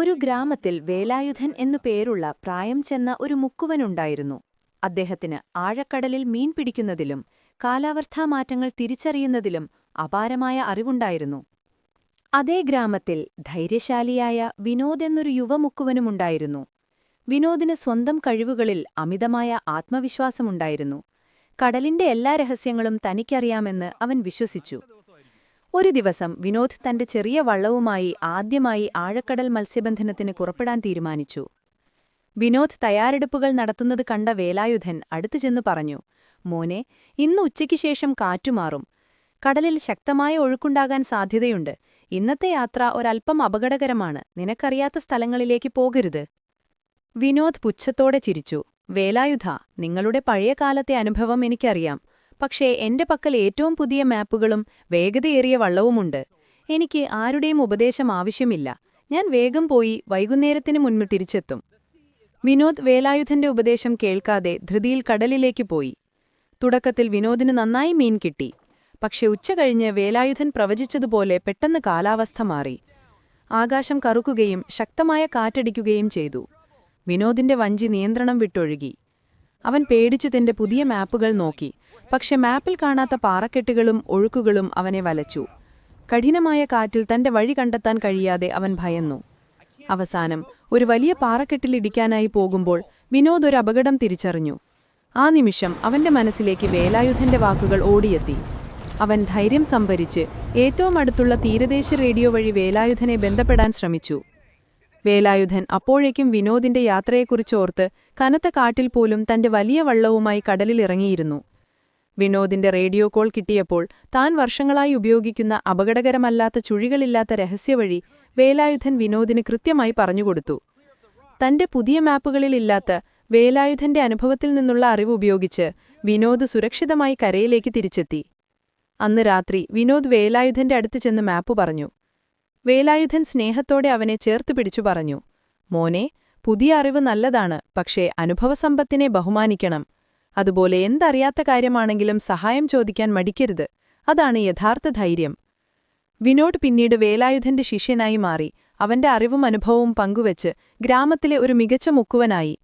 ഒരു ഗ്രാമത്തിൽ വേലായുധൻ എന്നു പേരുള്ള പ്രായം ചെന്ന ഒരു മുക്കുവനുണ്ടായിരുന്നു. അദ്ദേഹത്തിന് ആഴക്കടലിൽ മീൻ പിടിക്കുന്നതിലും കാലാവസ്ഥാമാറ്റങ്ങൾ തിരിച്ചറിയുന്നതിലും അപാരമായ അറിവുണ്ടായിരുന്നു. അതേ ഗ്രാമത്തിൽ ധൈര്യശാലിയായ വിനോദ് എന്നൊരു യുവമുക്കുവനുമുണ്ടായിരുന്നു. വിനോദിന് സ്വന്തം കഴിവുകളിൽ അമിതമായ ആത്മവിശ്വാസമുണ്ടായിരുന്നു. കടലിന്റെ എല്ലാ രഹസ്യങ്ങളും തനിക്കറിയാമെന്ന് അവൻ വിശ്വസിച്ചു. ഒരു ദിവസം വിനോദ് തന്റെ ചെറിയ വള്ളവുമായി ആദ്യമായി ആഴക്കടൽ മത്സ്യബന്ധനത്തിന് പുറപ്പെടാൻ തീരുമാനിച്ചു. വിനോദ് തയ്യാറെടുപ്പുകൾ നടത്തുന്നത് കണ്ട വേലായുധൻ അടുത്തുചെന്നു പറഞ്ഞു, "മോനെ, ഇന്ന് ഉച്ചയ്ക്ക് ശേഷം കാറ്റുമാറും. കടലിൽ ശക്തമായ ഒഴുക്കുണ്ടാകാൻ സാധ്യതയുണ്ട്. ഇന്നത്തെ യാത്ര ഒരൽപ്പം അപകടകരമാണ്. നിനക്കറിയാത്ത സ്ഥലങ്ങളിലേക്ക് പോകരുത്." വിനോദ് പുച്ഛത്തോടെ ചിരിച്ചു. "വേലായുധ, നിങ്ങളുടെ പഴയകാലത്തെ അനുഭവം എനിക്കറിയാം. പക്ഷേ എന്റെ പക്കൽ ഏറ്റവും പുതിയ മാപ്പുകളും വേഗതയേറിയ വള്ളവുമുണ്ട്. എനിക്ക് ആരുടെയും ഉപദേശം ആവശ്യമില്ല. ഞാൻ വേഗം പോയി വൈകുന്നേരത്തിന് മുൻപ് തിരിച്ചെത്തും." വിനോദ് വേലായുധന്റെ ഉപദേശം കേൾക്കാതെ ധൃതിയിൽ കടലിലേക്ക് പോയി. തുടക്കത്തിൽ വിനോദിന് നന്നായി മീൻ കിട്ടി. പക്ഷെ ഉച്ചകഴിഞ്ഞ് വേലായുധൻ പ്രവചിച്ചതുപോലെ പെട്ടെന്ന് കാലാവസ്ഥ മാറി. ആകാശം കറുക്കുകയും ശക്തമായ കാറ്റടിക്കുകയും ചെയ്തു. വിനോദിന്റെ വഞ്ചി നിയന്ത്രണം വിട്ടൊഴുകി. അവൻ പേടിച്ച് തന്റെ പുതിയ മാപ്പുകൾ നോക്കി. പക്ഷെ മാപ്പിൽ കാണാത്ത പാറക്കെട്ടുകളും ഒഴുക്കുകളും അവനെ വലച്ചു. കഠിനമായ കാറ്റിൽ തന്റെ വഴി കണ്ടെത്താൻ കഴിയാതെ അവൻ ഭയന്നു. അവസാനം ഒരു വലിയ പാറക്കെട്ടിലിടിക്കാനായി പോകുമ്പോൾ വിനോദ് ഒരു അപകടം തിരിച്ചറിഞ്ഞു. ആ നിമിഷം അവന്റെ മനസ്സിലേക്ക് വേലായുധന്റെ വാക്കുകൾ ഓടിയെത്തി. അവൻ ധൈര്യം സംഭരിച്ച് ഏറ്റവും അടുത്തുള്ള തീരദേശ റേഡിയോ വഴി വേലായുധനെ ബന്ധപ്പെടാൻ ശ്രമിച്ചു. വേലായുധൻ അപ്പോഴേക്കും വിനോദിന്റെ യാത്രയെക്കുറിച്ചോർത്ത് കനത്ത കാട്ടിൽ പോലും തന്റെ വലിയ വള്ളവുമായി കടലിലിറങ്ങിയിരുന്നു. വിനോദിന്റെ റേഡിയോ കോൾ കിട്ടിയപ്പോൾ താൻ വർഷങ്ങളായി ഉപയോഗിക്കുന്ന അപകടകരമല്ലാത്ത ചുഴികളില്ലാത്ത രഹസ്യവഴി വേലായുധൻ വിനോദിന് കൃത്യമായി പറഞ്ഞുകൊടുത്തു. തന്റെ പുതിയ മാപ്പുകളിലില്ലാത്ത വേലായുധന്റെ അനുഭവത്തിൽ നിന്നുള്ള അറിവ് ഉപയോഗിച്ച് വിനോദ് സുരക്ഷിതമായി കരയിലേക്ക് തിരിച്ചെത്തി. അന്ന് രാത്രി വിനോദ് വേലായുധന്റെ അടുത്ത് ചെന്ന് മാപ്പ് പറഞ്ഞു. വേലായുധൻ സ്നേഹത്തോടെ അവനെ ചേർത്തു പിടിച്ചു പറഞ്ഞു, "മോനെ, പുതിയ അറിവ് നല്ലതാണ്. പക്ഷേ അനുഭവസമ്പത്തിനെ ബഹുമാനിക്കണം. അതുപോലെ എന്തറിയാത്ത കാര്യമാണെങ്കിലും സഹായം ചോദിക്കാൻ മടിക്കരുത്. അതാണ് യഥാർത്ഥ ധൈര്യം." വിനോദ് പിന്നീട് വേലായുധന്റെ ശിഷ്യനായി മാറി. അവന്റെ അറിവും അനുഭവവും പങ്കുവച്ച് ഗ്രാമത്തിലെ ഒരു മികച്ച മുക്കുവനായി.